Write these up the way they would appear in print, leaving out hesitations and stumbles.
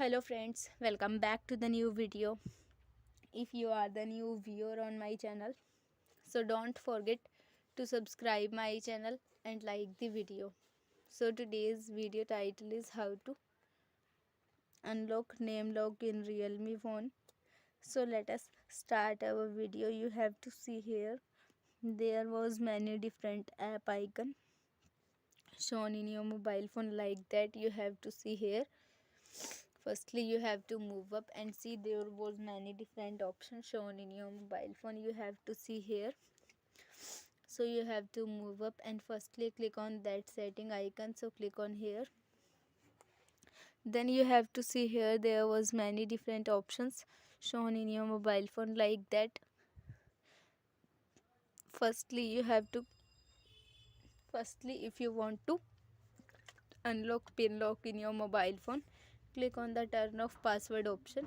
Hello friends, welcome back to the new video. If you are the new viewer on my channel, so don't forget to subscribe my channel and like the video. So today's video title is how to unlock name lock in Realme phone. So let us start our video. You have to see here there was many different app icon shown in your mobile phone like that. You have to see here. Firstly, you have to move up and see there was many different options shown in your mobile phone. You have to see here. So you have to move up and firstly click on that setting icon. So click on here. Then you have to see here there was many different options shown in your mobile phone like that. Firstly, if you want to unlock pin lock in your mobile phone, click on the turn off password option.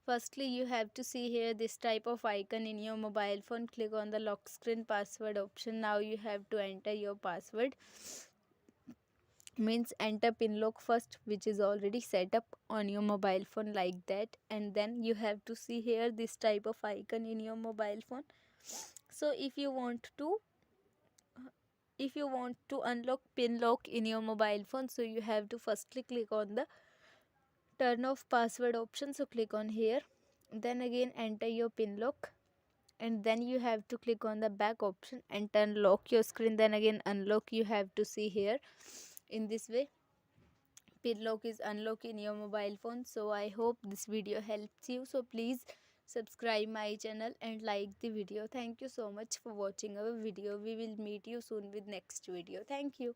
Firstly, you have to see here this type of icon in your mobile phone. Click on the lock screen password option. Now you have to enter your password. Means enter pin lock first, which is already set up on your mobile phone like that. And then you have to see here this type of icon in your mobile phone. So if you want to unlock pin lock in your mobile phone, so you have to firstly click on the turn off password option. So click on here, then again enter your pin lock, and then you have to click on the back option and unlock your screen, then again unlock. You have to see here in this way pin lock is unlocked in your mobile phone. So I hope this video helps you. So please subscribe my channel and like the video. Thank you so much for watching our video. We will meet you soon with next video. Thank you.